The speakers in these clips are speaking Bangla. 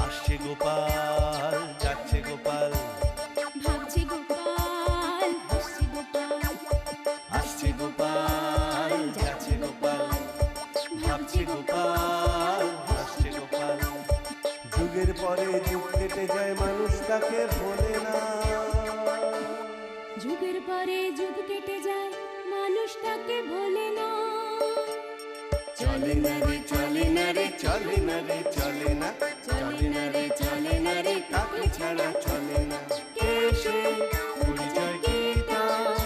আসছে গোপাল, যাচ্ছে গোপাল, ভাবছে গোপাল, হাসছে গোপাল, আসছে গোপাল, যাচ্ছে গোপাল, ভাবছে গোপাল, হাসছে গোপাল। যুগের পরে যুগ কেটে যায়, মানুষ তাকে ভোলে না। যুগের পরে যুগ কেটে যায়, মানুষ তাকে ভোলে না। চলে না রে, চলে না রে, চলে না রে, চলে না, চলে না রে, চলে না রে, কাকে ছাড়া চলে না। কে সে পরিচয় কি তার?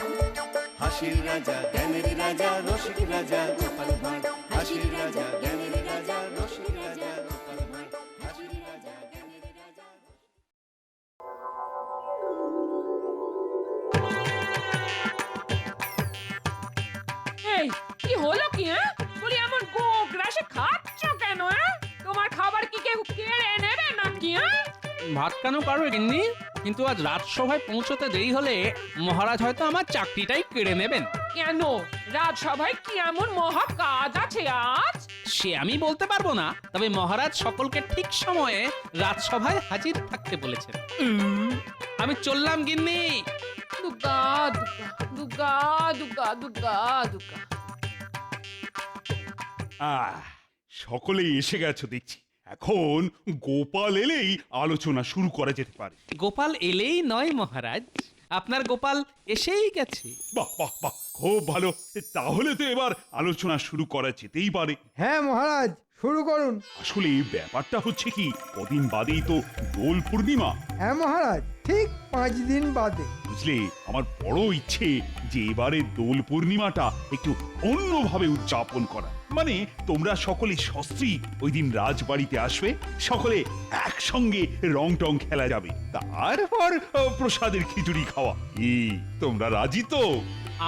হাসির রাজা, জ্ঞানের রাজা, রসিক রাজা গোপাল ভাঁড়। হাসির রাজা, জ্ঞানের রাজা, রসিক রাজা গোপাল ভাঁড়। হাসির রাজা, জ্ঞানের রাজা। এই কি হলো কি বলি এমন গো গ্রাসে খাচ্ছ কেন? তোমার খাবার কি কেউ কেড়ে নেবে নাকি? ভাত কেন পারবে গিন্নি, কিন্তু আজ রাজসভায় পৌঁছতে দেরি হলে মহারাজ হয়তো আমার চাকরিটাই কেড়ে নেবেন। কেন রাজসভায় কি এমন মহা কাজ আছে আজ? সে আমি বলতে পারবো না, তবে মহারাজ সকলকে ঠিক সময়ে রাজসভায় হাজির থাকতে বলেছেন। আমি চললাম গিন্নি। দুগা দুগা দুগা দুগা দুগা দুগা। সকলেই এসে গেছো দেখছি। এখন গোপাল এলেই আলোচনা শুরু করা যেতে পারে। গোপাল এলেই নয় মহারাজ, আপনার গোপাল এসেই গেছে। বাহ বাহ বাহ, খুব ভালো। তাহলে তো এবার আলোচনা শুরু করা যেতেই পারে। হ্যাঁ মহারাজ, শুরু করুন। আসলে ব্যাপারটা হচ্ছে কি, কদিন বাদেই তো দোল পূর্ণিমা। হ্যাঁ মহারাজ, ঠিক 5 দিন বাদে। বুঝলে, আমার বড় ইচ্ছে যে এবারে দোল পূর্ণিমাটা একটু অন্যভাবে উদযাপন করা। মানে তোমরা সকলে সস্ত্রী ওই দিন রাজবাড়িতে আসবে, সকলে একসঙ্গে রং টং খেলা যাবে, তারপর প্রসাদের খিচুড়ি খাওয়া। কি তোমরা রাজি তো?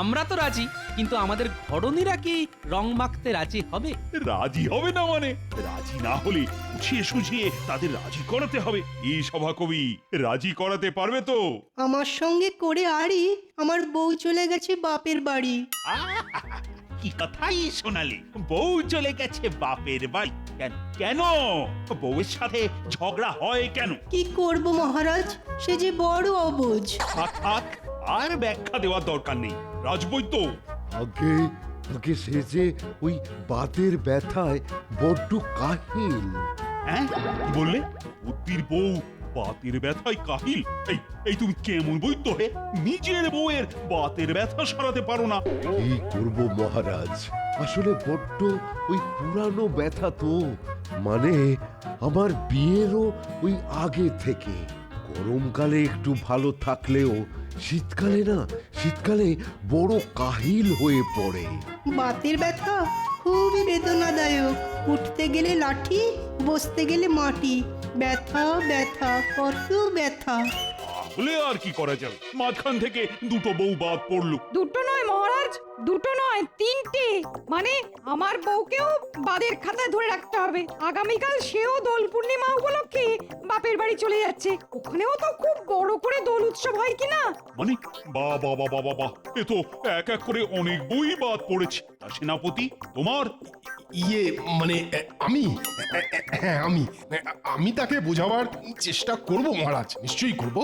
আমরা তো রাজি, কিন্তু আমাদের ঘরণীরা কি রং মাখতে রাজি হবে? রাজি হবে না মানে? রাজি না হলে বুঝিয়ে সুঝিয়ে তাদের রাজি করাতে হবে। এই সভাকবি রাজি করাতে পারবে তো? আমার সঙ্গে করে আরই আমার বউ চলে গেছে বাপের বাড়ি। কি কথাই শোনালি, বউ চলে গেছে বাপের বাড়ি? কেন কেন? বউয়ের সাথে ঝগড়া হয় কেন? কি করব মহারাজ, সে যে বড় অবুঝ। থাক থাক, আর ব্যাখ্যা দেওয়ার দরকার নেই। রাজবৈদ্য, আগে আগে সে যে ওই বাতের ব্যথায় বড্ড কাহিল। হ্যাঁ কি বললে? বুদ্ধির বউ বাতের ব্যথায় কাহিল? এই এই তুমি কেমন বৈদ্য হে? নিজের বউয়ের বাতের ব্যথা সরাতে পারো না? কি করব মহারাজ, আসলে বড্ড ওই পুরানো ব্যথা তো, মানে আমার বিয়েরও ওই আগে থেকে। গরমকালে একটু ভালো থাকলেও শীতকালে বড় কাহিল হয়ে পড়ে। বাতের ব্যথা খুবই বেদনাদায়ক। উঠতে গেলে লাঠি, বসতে গেলে মাটি। ব্যথা ব্যথা, কত ব্যথা। তাহলে আর কি করা যাবে? মাঝখান থেকে দুটো বউ বাদ পড়লো। দুটো নয় মহারাজ, দুটো নয়, 3টে। মানে আমার বউকেও বাদের খাতায় ধরে রাখতে হবে। আগামীকাল সেও দোল পূর্ণিমা উপলক্ষে বাপের বাড়ি চলে যাচ্ছে। ওখানেও তো খুব বড় করে দোল উৎসব হয় কিনা। মানে বাহ বাহ বাহ বাহ বাহ, এ তো এক এক করে অনেক বই বাদ পড়েছে। তা সেনাপতি, তোমার? ইয়ে মানে হ্যাঁ আমি তাকে বোঝাবার চেষ্টা করব মহারাজ, নিশ্চয়ই করব।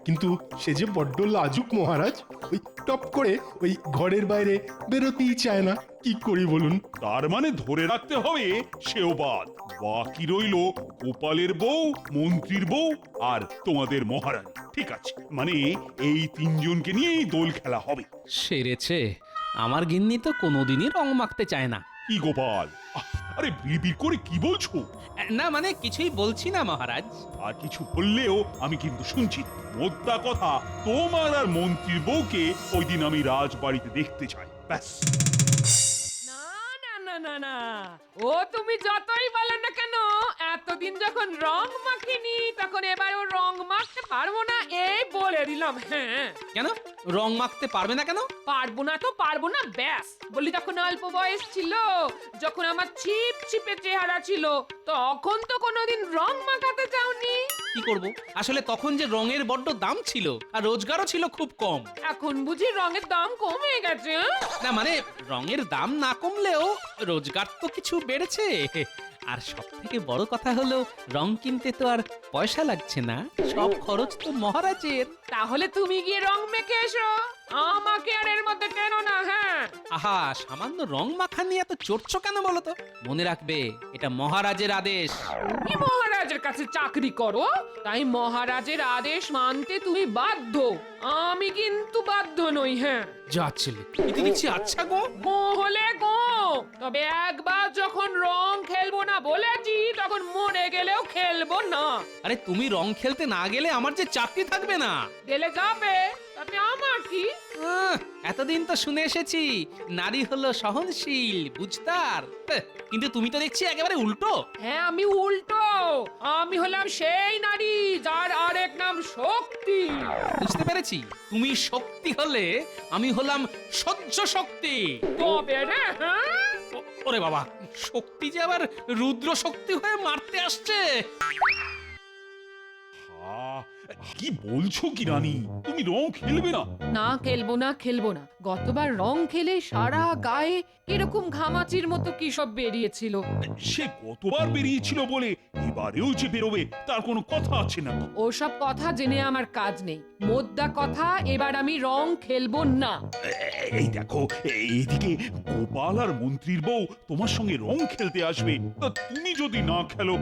কিন্তু সে যে বড্ড লাজুক মহারাজ, ওই টপ করে ওই ঘরের বাইরে বেরোতেই চায় না। কি করি বলুন? তার মানে ধরে রাখতে হবে সেও বাদ। বাকি রইল গোপালের বউ, মন্ত্রীর বউ আর তোমাদের মহারাজ। ঠিক আছে, মানে এই তিনজনকে নিয়েই দোল খেলা হবে। সেরেছে, আমার গিন্নি তো কোনোদিনই রং মাখতে চায় না। কি গোপাল, আরে বিড়বিড় করে কি বলছো? না মানে কিছুই বলছি না মহারাজ। আর কিছু বললেও আমি কিন্তু শুনছি। মোদ্দা কথা, তোমার আর মন্ত্রীর বউকে ওই দিন আমি রাজবাড়িতে দেখতে চাই, ব্যাস। না না না না না, ও তুমি যতই বলো না কেন, এতদিন যখন রং মাখিনি তখন এবারও রং মাখতে পারবো না, এই বলে দিলাম। হ্যাঁ কেন রং মাখতে পারবে না কেন? পারবো না তো পারবো না, ব্যাস। বলি তখন অল্প বয়স ছিল, যখন আমার ছিপ ছিপে চেহারা ছিল, তখন তো কোনোদিন রং মাখাতে চাওনি। কি করব আসলে তখন যে রঙের বড্ড দাম ছিল আর রোজগারও ছিল খুব কম। এখন বুঝি রঙের দাম কমে গেছে? না মানে রঙের দাম না কমলেও রোজগার তো কিছু বেড়েছে। আর সব থেকে বড় কথা হলো রং কিনতে তো আর পয়সা লাগছে না, সব খরচ তো মহারাজের। তাহলে তুমি গিয়ে রং মেখে এসো, আমাকে আর এর মধ্যে টেনো না। হ্যাঁ, আহা, সামান্য রং মাখা নিয়ে এত চড়ছো কেন বলো তো? মনে রাখবে এটা মহারাজের আদেশ। তুমি মহারাজের কাছে চাকরি করো, তাই মহারাজের আদেশ মানতে তুমি বাধ্য। আমি কিন্তু বাধ্য নই। হ্যাঁ, যা ছেলে, এতে দেখছি আচ্ছা গো। গো হলে গো, তবে একবার যখন রং খেলবো না বলেছি, তখন মরে গেলেও খেলবো না। আরে তুমি রং খেলতে না গেলে আমার যে চাকরি থাকবে না। গেলে যাবে, তাতে আমার কি? এতদিন তো শুনে এসেছি নারী হলো সহনশীল, বুঝতার। কিন্তু তুমি তো দেখছি একেবারে উল্টো। হ্যাঁ, আমি উল্টো। আমি হলাম সেই নারী যার আরেক নাম শক্তি। বুঝতে পেরেছি, তুমি শক্তি হলে আমি হলাম সহ্য শক্তি। তবে রে, হ্যাঁ, ওরে বাবা, শক্তি যে আবার রুদ্র শক্তি হয়ে মারতে আসছে। কি বলছো কি রানী, তুমি রং খেলবে না? না খেলবো না। গতবার রং খেলে সারা গায়ে এরকম ঘামাচির মতো কি সব বেরিয়েছিল। সে কতবার বেরিয়েছিল বলে এবারেও যে বেরোবে তার কোনো কথা আছে না। ওসব কথা জেনে আমার কাজ নেই। মোদ্দা কথা, এবার আমি রং খেলবো না। এই দেখো, এইদিকে গোপাল আর মন্ত্রীর বউ তোমার সঙ্গে রং খেলতে আসবে, তা তুমি যদি না খেলো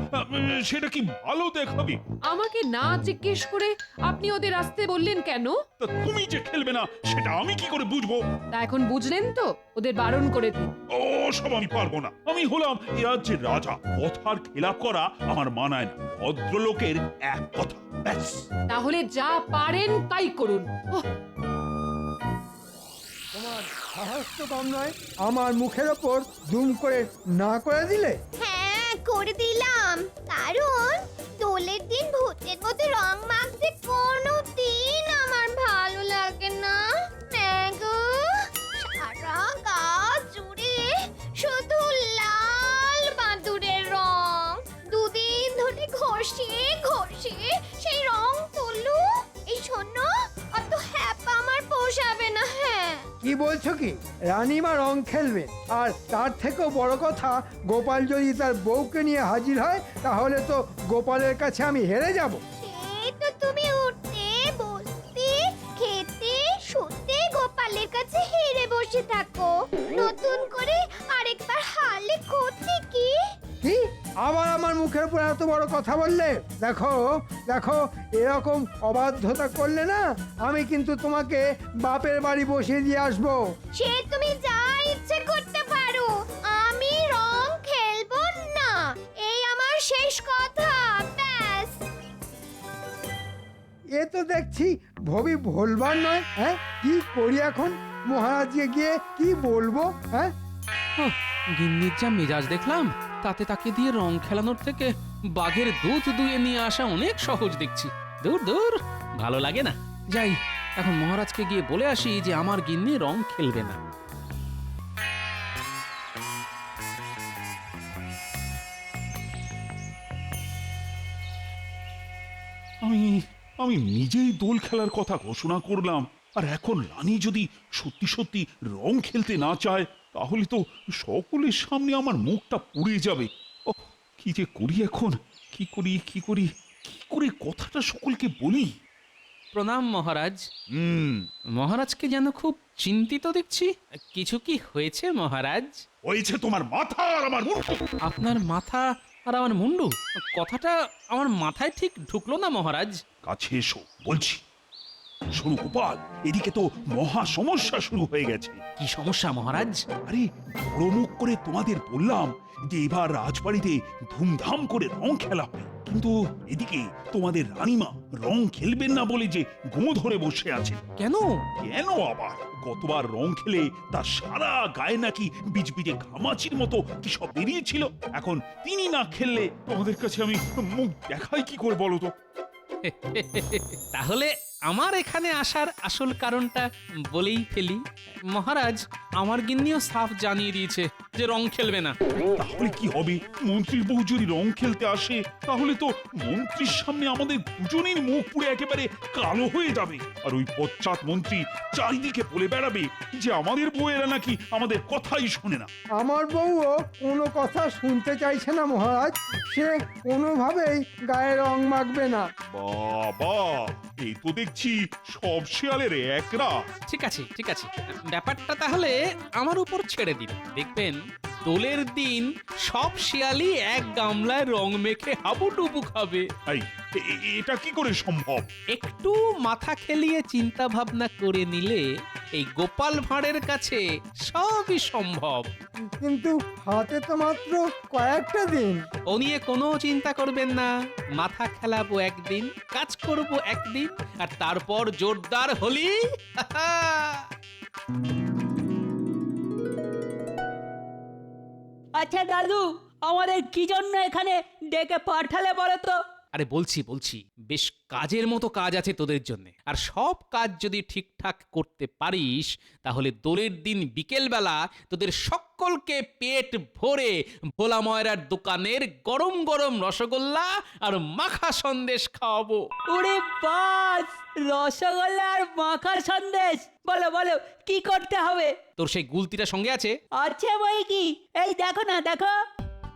সেটা কি ভালো দেখাবে? আমাকে না জিজ্ঞেস করে আপনি ওদের আসতে বললেন কেন? তা তুমি যে খেলবে না সেটা আমি কি করে বুঝবো? তা এখন বুঝলেন তো, ওদের বারণ করে দিন। ও সব আমি পারবো না। আমি হলাম এ রাজ্যের রাজা, কথার খেলাপ করা আমার মানায় না। ভদ্রলোকের এক কথা, ব্যাস। তাহলে যা পারেন তাই করুন। ওহ, তোমার সাহস তো কম নয়, আমার মুখের ওপর দুম করে না করে দিলে। হ্যাঁ, করে দিলাম। কারণ দোলের দিন ভূতের মতো রং মাখতে কোনো দিন আমার ভালো লাগে না। গো, সারা গা জুড়ে শুধু লাল বাদুড়ের রং। দুদিন ধরে ঘষিয়ে সেই রং তুলু। এই শোনো, অত হ্যাপা আমার পোষাবে না। হ্যাঁ, কি বলছো কি? রানীমা রং খেলবে, আর তার থেকেও বড় কথা, গোপাল যদি তার বউকে নিয়ে হাজির হয় তাহলে তো গোপালের কাছে আমি হেরে যাব। এই তো তুমি উঠতে বসতে খেতে শুতে গোপালের কাছে হেরে বসে থাকো। নতুন করে আরেকবার হারলে ক্ষতি কি? কি আবার আমার মুখের উপর এত বড় কথা বললে? দেখো দেখো, এরকম অবাধ্যতা করলে না, আমি কিন্তু তোমাকে বাপের বাড়ি বসিয়ে দিয়ে আসবো। সে তুমি যা ইচ্ছে করতে পারো, আমি রং খেলবো না। এই আমার শেষ কথা, ব্যাস। এ তো দেখছি ভবি ভোলবার নয়। হ্যাঁ, কি করি এখন? মহারাজকে গিয়ে কি বলবো? হ্যাঁ, গিন্নির যা মেজাজ দেখলাম, তাতে তাকে দিয়ে রং খেলানোর থেকে বাঘের দুধ দুয়ে নিয়ে আসা অনেক সহজ দেখছি। দূর দূর, ভালো লাগে না। যাই, এখন মহারাজকে গিয়ে বলে আসি যে আমার গিন্নি রং খেলবে না। আমি নিজেই দোল খেলার কথা ঘোষণা করলাম, আর এখন রানী যদি সত্যি সত্যি রং খেলতে না চায় তাহলে তো সকলের সামনে আমার মুখটা পুড়ে যাবে। ও কি যে করি এখন, কি করে কথাটা সকলকে বলি? প্রণাম মহারাজ। মহারাজকে যেন খুব চিন্তিত দেখছি। কিছু কি হয়েছে মহারাজ? হয়েছে তোমার মাথা আর আমার মুন্ডু। আপনার মাথা আর আমার মুন্ডু? কথাটা আমার মাথায় ঠিক ঢুকলো না মহারাজ। কাছে এসো বলছি। শোনো গোপাল, এদিকে তো মহা সমস্যা শুরু হয়ে গেছে। কি সমস্যা মহারাজ? আরে বড় মুখ করে তোমাদের বললাম যে এবার রাজবাড়িতে ধুমধাম করে রং খেলা হবে, কিন্তু এদিকে তোমাদের রানীমা রং খেলবেন না বলে যে গো ধরে বসে আছে। কেন আবার? গতবার রং খেলে তার সারা গায়ে নাকি বিজবিজে ঘামাচির মতো কি সব বেরিয়েছিল। এখন তিনি না খেললে তোমাদের কাছে আমি মুখ দেখাই কি করে বলো তো? তাহলে আমার এখানে আসার আসল কারণটা বলেই ফেলি মহারাজ। আমার গিন্নিও সাফ জানিয়ে দিয়েছে যে রং খেলবে না। তাহলে কি হবে? মন্ত্রীর বউ যদি রং খেলতে আসে তাহলে তো মন্ত্রীর সামনে আমাদের দুজনের মুখ পুড়ে একেবারে কালো হয়ে যাবে। আর ওই পশ্চাৎ মন্ত্রী চারিদিকে বলে বেড়াবে যে আমাদের বউয়েরা নাকি আমাদের কথাই শোনে না। আমার বউও কোনো কথা শুনতে চাইছে না মহারাজ, সে কোনোভাবেই গায়ে রং মাখবে না। বাবা, এই তো দেখছি সব শেয়ালের একরা। ঠিক আছে ঠিক আছে, ব্যাপারটা তাহলে আমার উপর ছেড়ে দিন। দেখবেন দোলের দিন সব শিয়ালই এক গামলায় রং মেখে হাবুডুবু খাবে। এই, এটা কি করে সম্ভব? একটু মাথা খেলিয়ে চিন্তা ভাবনা করে নিলে এই গোপাল ভাঁড়ের কাছে সবই সম্ভব। কিন্তু হাতে তো মাত্র কয়েকটা দিন। ও নিয়ে কোনো চিন্তা করবেন না, মাথা খেলাবো একদিন, কাজ করব একদিন, আর তারপর জোরদার হলি। আচ্ছা দাদু, আমাদের কি জন্য এখানে ডেকে পাঠালে বলো তো? আরে বলছি বেশ কাজের মতো কাজ আছে তোদের জন্য, আর সব কাজ যদি ঠিকঠাক করতে পারিস তাহলে দোলের দিন বিকেলবেলা তোদের সকলকে পেট ভরে ভোলা ময়রার দোকানের গরম গরম রসগোল্লা আর মাখা সন্দেশ খাওয়াবো। ওরে বাস, রসগোল্লা আর মাখার সন্দেশ! বলো বলো, কি করতে হবে? তোর সেই গুলতিটা সঙ্গে আছে? আছে বই কি, এই দেখো না, দেখো।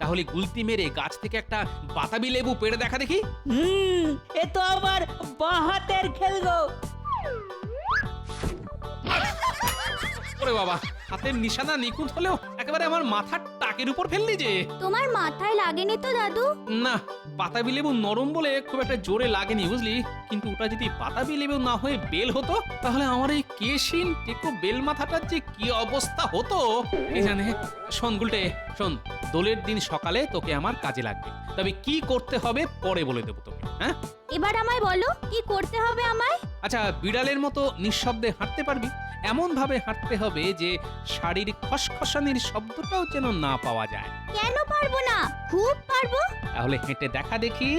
তাহলে গুলতি মেরে গাছ থেকে একটা বাতাবি লেবু পেড়ে দেখা দেখি। এ তো আমার বাঁ হাতের খেল গো। ওরে বাবা, হাতের নিশানা নিখুঁত হলেও একেবারে আমার মাথার টাকের উপর ফেললি যে। তোমার মাথায় লাগেনি তো দাদু? না, বাতাবি লেবু নরম বলে খুব একটা জোরে লাগেনি বুঝলি, কিন্তু ওটা যদি বাতাবি লেবু না হয়ে বেল হতো তাহলে আমার এই কেশিন টেকো বেল মাথাটার যে কি অবস্থা হতো কে জানে। শোন গুলটে, শোন, দোলের দিন সকালে তোকে আমার কাজে লাগবে, তবে কি করতে হবে পরে বলে দেবো তোকে। হ্যাঁ, এবার আমায় বলো কি করতে হবে আমায়? আচ্ছা, বিড়ালের মতো নিঃশব্দে হাঁটতে পারবি? এমন ভাবে হাঁটতে হবে যে শাড়ির খসখসানির শব্দটাও যেন না পাওয়া যায়। কেন পারবো না? খুব পারবো। তাহলে হেঁটে দেখা দেখি।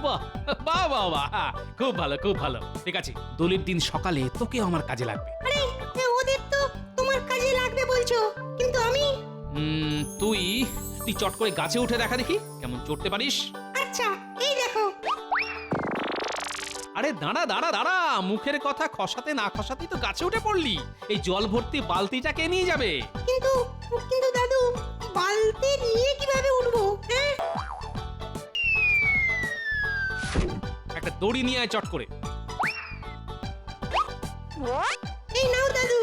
বাহ বাহ বাহ বাহ, খুব ভালো খুব ভালো। ঠিক আছে, দোলের দিন সকালে তোকে আমার কাজে লাগবে। আরে ওদের তো তোমার কাজে লাগবে বলছো, কিন্তু আমি? তুই চট করে গাছে উঠে দেখা দেখি কেমন চড়তে পারিস। আচ্ছা, এই দেখো। আরে দাঁড়া দাঁড়া দাঁড়া, মুখের কথা খসাতে না খসাতেই তো গাছে উঠে পড়লি। এই জল ভর্তি বালতিটা কে নিয়ে যাবে? কিন্তু কিন্তু দাদু, বালতি নিয়ে কিভাবে উঠবো? একটা দড়ি নিয়ে আয় চট করে। এই নাও দাদু।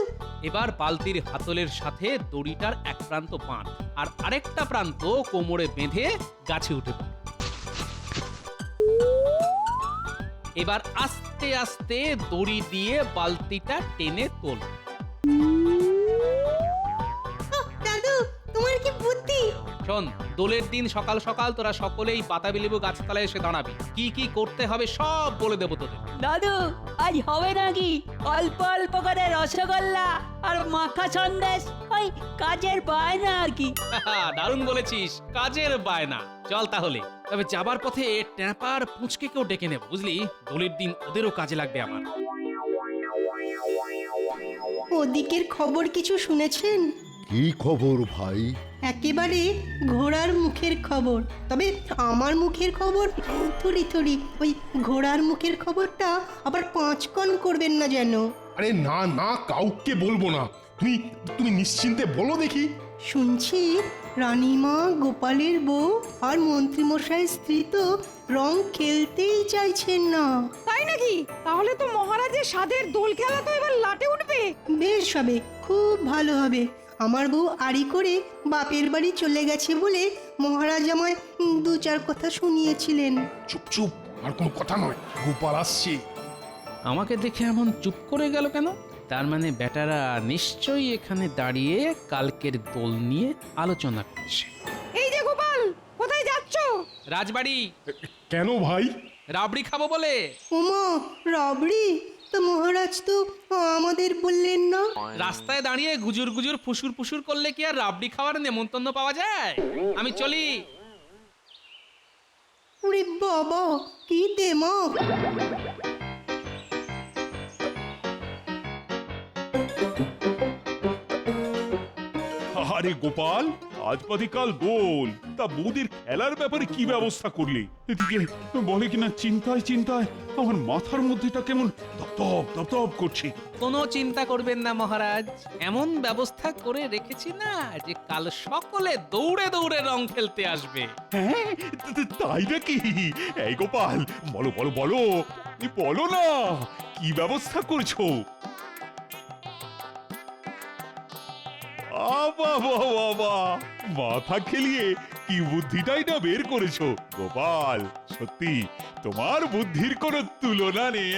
এবার বালতির হাতলের সাথে দড়িটার এক প্রান্ত বাঁধ, আর আরেকটা প্রান্ত কোমরে বেঁধে গাছে উঠে পড়। এবার আস্তে আস্তে দড়ি দিয়ে বালতিটা টেনে তোল। দাদু, তোমার কি বুদ্ধি! শোন, দোলের দিন সকাল সকাল তোরা সকলেই বাতাবি লেবু গাছতলায় এসে দাঁড়াবি। কি কি করতে হবে সব বলে দেবো তোদের। দাদু, আজ হবে নাকি অল্প অল্প করে রসগোল্লা আর মাখা সন্দেশ? ওই কাজের বায়না আর কি। দারুণ বলেছিস, কাজের বায়না। চল তাহলে, তবে যাবার পথে ট্যাপার পুঁচকে কেউ ডেকে নেব বুঝলি, দোলের দিন ওদেরও কাজে লাগবে আমার। ওদিকের খবর কিছু শুনেছেন? কি খবর ভাই? একেবারে ঘোড়ার মুখের খবর। তবে আমার মুখের খবর থুড়ি থুড়ি, ওই ঘোড়ার মুখের খবরটা আবার 5 কণ করবেন না যেন। আরে না না, কাউকে বলবো না। তুমি তুমি নিশ্চিন্তে বলো দেখি। শুনছি রানীমা, গোপালের বউ আর মন্ত্রীমশাইয়ের স্ত্রী তো রং খেলতেই চাইছেন না। তাই নাকি? তাহলে তো মহারাজের স্বাদের দোল খেলা তো এবার লাটে উঠবে। বেশ হবে, খুব ভালো হবে। আমার বউ আড়ি করে বাপের বাড়ি চলে গেছে বলে মহারাজ আমায় 2-4 কথা শুনিয়েছিলেন। চুপ চুপ, আর কোনো কথা নয়, গোপাল আসছে। আমাকে দেখে এমন চুপ করে গেল কেন? তার মানে বেটারা নিশ্চয়ই এখানে দাঁড়িয়ে কালকের দোল নিয়ে আলোচনা করছে। এই যে গোপাল, কোথায় যাচ্ছ? রাজবাড়ি। কেন ভাই? রাবড়ি খাবো বলে। ওমা, রাবড়ি? তো মহারাজ তো আমাদের বললেন না। রাস্তায় দাঁড়িয়ে গুজুর গুজুর ফুসুর ফুসুর করলে কি আর রাবড়ি খাওয়ার নেমন্তন্ন পাওয়া যায়? আমি চলি। ওরে বাবা, কি দেমাক! আরে গোপাল, আজ বাদে কাল দোল, তা বৌদির খেলার ব্যাপারে কি ব্যবস্থা করলে? এদিকে বলে কিনা চিন্তায় চিন্তায় আমার মাথার মধ্যেটা কেমন দপদপ দপদপ করছে। কোনো চিন্তা করবেন না মহারাজ, এমন ব্যবস্থা করে রেখেছি না যে কাল সকলে দৌড়ে দৌড়ে রং খেলতে আসবে। হ্যাঁ, তাই নাকি? এই গোপাল, বলো বলো বলো, বলো না, কি ব্যবস্থা করছো? বাবা বাবা, মাথা খেলিয়ে কি বুদ্ধিটাই না বের করেছো গোপাল। সত্যি তোমার বুদ্ধির কোনো তুলনা নেই।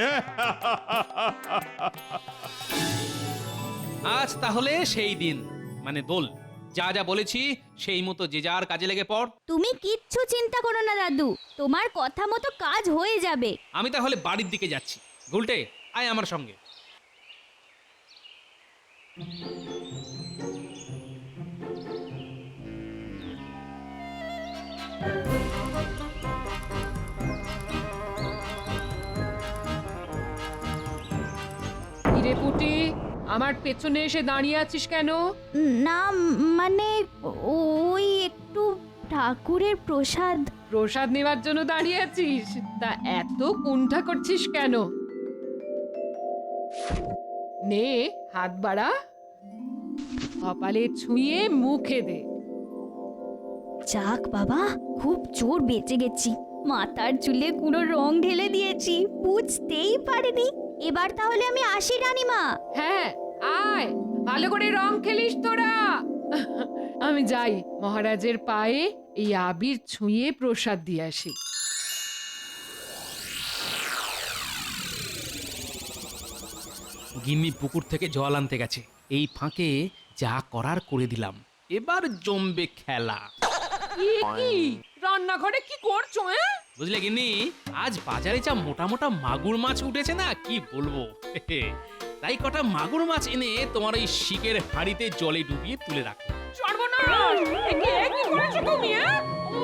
আজ তাহলে সেই দিন, মানে দোল। যা যা বলেছি সেই মতো যে যার কাজে লেগে পড়। তুমি কিচ্ছু চিন্তা করো না দাদু, তোমার কথা মতো কাজ হয়ে যাবে। আমি তাহলে বাড়ির দিকে যাচ্ছি। গুলটে, আয় আমার সঙ্গে। হিরে পুটি, আমার পেছনে এসে দাঁড়িয়ে আছিস কেন? না মানে ওই একটু ঠাকুরের প্রসাদ। প্রসাদ নেবার জন্য দাঁড়িয়ে আছিস? তা এত কুণ্ঠা করছিস কেন? নে, হাত বাড়া, কপালে ছুঁয়ে মুখে দে। যাক বাবা, খুব জোর বেঁচে গেছি। মাথার চুলে পুরো রং ঢেলে দিয়েছি, বুঝতেই পারিনি। এবার তাহলে আমি আসি রানীমা। হ্যাঁ, আয়, ভালো করে রং খেলিস তোরা। আমি যাই, মহারাজের পায়ে এই আবির ছুঁয়ে প্রসাদ দিয়ে আসি। গিন্নি পুকুর থেকে জল আনতে গেছে, এই ফাঁকে যা করার করে দিলাম। এবার জমবে খেলা। কি রান্নাঘরে কি করছো? বুঝলে গিন্নি, আজ বাজারে যা মোটা মোটা মাগুর মাছ উঠেছে না, কি বলবো। তাই কটা মাগুর মাছ এনে তোমার ওই শিকের হাঁড়িতে জলে ডুবিয়ে তুলে রাখো। সর্বনাশ! কি করেছো তুমি?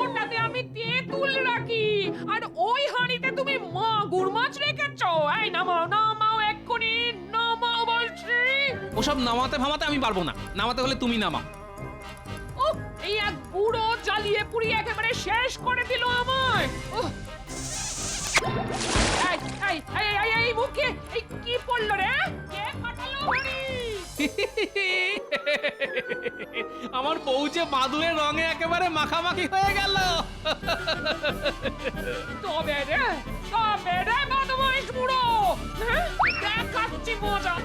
ওটাতে আমি তেঁতুল রাখি, আর ওই হাঁড়িতে তুমি মাগুর মাছ রেখেছো। এই নামাও নামাও, এক্ষুনি নামাও বলছি। ওসব নামাতে ফামাতে আমি পারবো না, নামাতে হলে তুমি নামাও। ও, এই এক বুড়ো জ্বালিয়ে পুড়িয়ে একেবারে শেষ করে দিল আমায়। এই মুখে এই কি পড়লো রে? কে ফাটালো হাঁড়ি? আমার বউ যে বাদুড়ের রঙে একেবারে মাখামাখি হয়ে গেল। তবে রে বদমাইশ বুড়ো, দেখাচ্ছি মজা।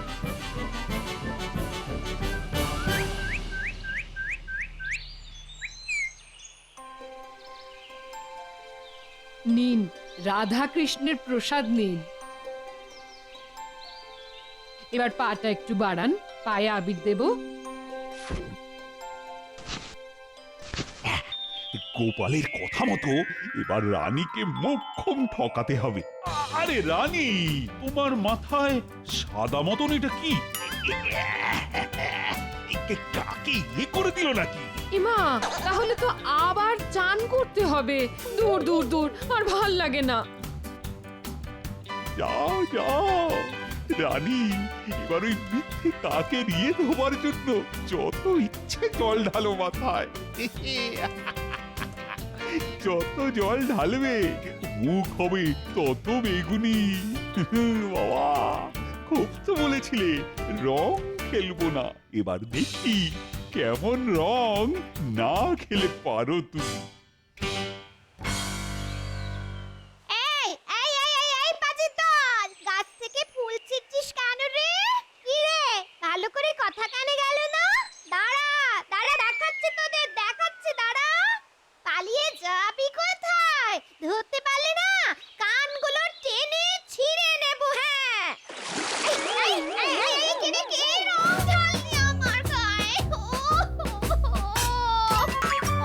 নিন, রাধা কৃষ্ণের প্রসাদ নিন। এবার পাটা একটু বাড়ান, পায়ে আবির দেব। গোপালের কথা মতো এবার রানীকে মোক্ষম ঠকাতে হবে। আরে রানী, তোমার মাথায় সাদা মতন এটা কি? কাকে ইয়ে করে দিল নাকি? ইমা, তাহলে তো আবার চান করতে হবে। দূর দূর দূর, আর ভাল লাগে না। যাও যাও রানী, এবার ওই মিথ্যে কাকে নিয়ে ধোবার জন্য যত ইচ্ছে জল ঢালো মাথায়। যত জল ঢালবে মুখ হবে তত বেগুনি। বাবা, খুব তো বলেছিলে রং খেলবো না, এবার দেখি কেমন রং না খেলে পারো তুমি। এই পাজি দল, গাছ থেকে ফুল ছিঁড়ছিস কেন রে? কি রে, ভালো করে কথা কানে গেল না? দাঁড়া দাঁড়া, দেখাচ্ছি তোদের, দেখাচ্ছি, দাঁড়া। পালিয়ে যাবি কোথায়? ধরতে পারলে না কানগুলো টেনে ছিঁড়ে নেব। হ্যাঁ, কে রং ঢাললি আমার গায়ে?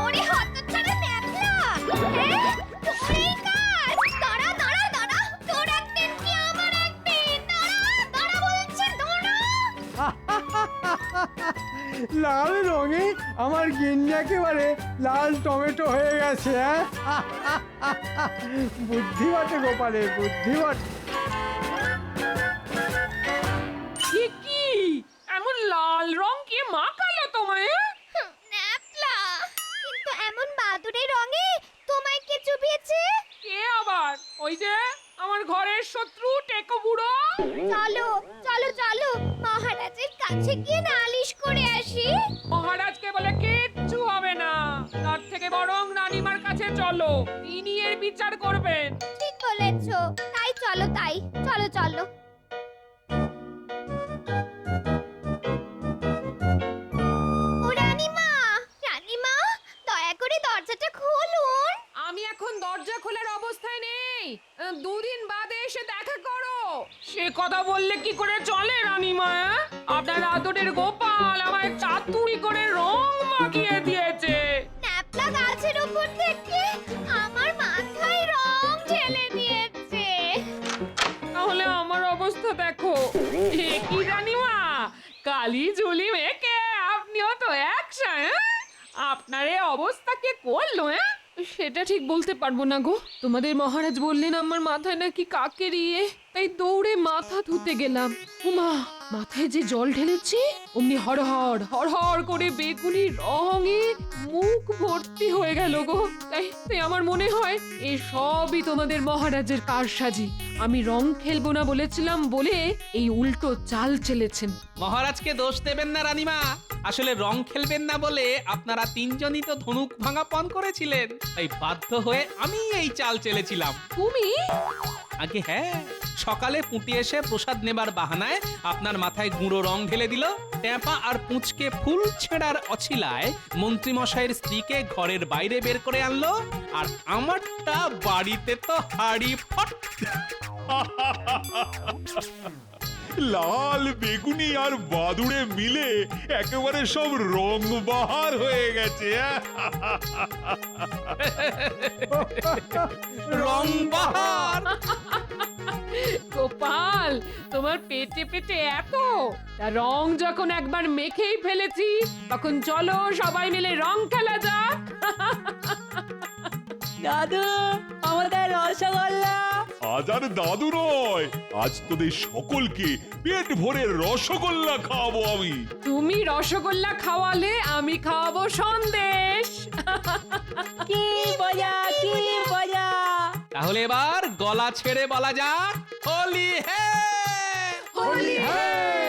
ওরে হতচ্ছাড়া ন্যাকড়া, হ্যাঁ তোরই কাজ। দাঁড়া দাঁড়া দাঁড়া, তোর একদিন কি আমার একদিন। দাঁড়া দাঁড়া বলছি, দাঁড়া। লাল রঙে আমার গিন্নি একেবারে লাল টমেটো হয়ে গেছে। বুদ্ধি বটে গোপালের, বুদ্ধি বটে। কি এমন লাল রং কে মাখালো তোমায়? চলো চলো চলো মহারাজের কাছে গিয়ে নালিশ করে আসি। মহারাজকে বলে কিচ্ছু হবে না, তার থেকে বরং রানীমার কাছে চলো, তিনি এর বিচার করবেন। ঠিক বলেছো, তাই চলো চলো। ও রানীমা, রানীমা দয়া করে দরজাটা খুলুন। আমি এখন দরজা খোলার অবস্থায় নেই, দুদিন বাদে এসে দেখা করো। সে কথা বললে কি করে চলে রানীমা? আপনার আদরের গোপাল আমায় চাতুরি করে রং মাখিয়ে দিয়েছে। ন্যাপলা গাছের উপর থেকে আমার মাথায় রং ঢেলে দিয়েছে। তাহলে আমার অবস্থা দেখো। এ কি রানীমা, কালি ঝুলি মেখে আপনিও তো একসা। আপনার এই অবস্থা কে করলো? সেটা ঠিক বলতে পারবো না গো। তোমাদের মহারাজ বললেন আমার মাথায় নাকি কাকের ইয়ে, তাই দৌড়ে মাথা ধুতে গেলাম। উমা, মাথায় যে জল ঢেলেছি অমনি হড়হড় করে বেগুনি রঙে মুখ ভর্তি হয়ে গেল গো। তাই আমার মনে হয় এই সবই তোমাদের মহারাজের কারসাজি। আমি রং খেলবো না বলেছিলাম বলে এই উল্টো চাল চেলেছেন। মহারাজকে দোষ দেবেন না রানীমা, আসলে রং খেলবেন না বলে আপনারা তিনজনই তো ধনুক ভাঙা পণ করেছিলেন, তাই বাধ্য হয়ে আমি এই চাল চেলেছিলাম। তুমি? আগে হ্যাঁ, সকালে পুঁটি এসে প্রসাদ নেবার বাহানায় আপনার মাথায় গুঁড়ো রং ঢেলে দিল, ট্যাপা আর পুঁচকে ফুল ছেঁড়ার অছিলায় মন্ত্রীমশাইয়ের স্ত্রীকে ঘরের বাইরে বের করে আনলো, আর আমারটা বাড়িতে তো হাড়ি ফট। লাল বেগুনি আর বাদুড়ে মিলে একেবারে সব রং বাহার হয়ে গেছে। রং বাহার। গোপাল, তোমার পেটে পেটে এত, তা রং যখন একবার মেখেই ফেলেছি তখন চলো সবাই মিলে রং খেলা যাক। দাদু, আমাদের রসগোল্লা। আজ আর দাদু নয়, আজ তোদের সকলকে পেট ভরে রসগোল্লা খাওয়াবো আমি। তুমি রসগোল্লা খাওয়ালে আমি খাওয়াবো সন্দেশ। কি মজা, কি মজা। তাহলে এবার গলা ছেড়ে বলা যাক হোলি হ্যায়। হোলি হ্যায়।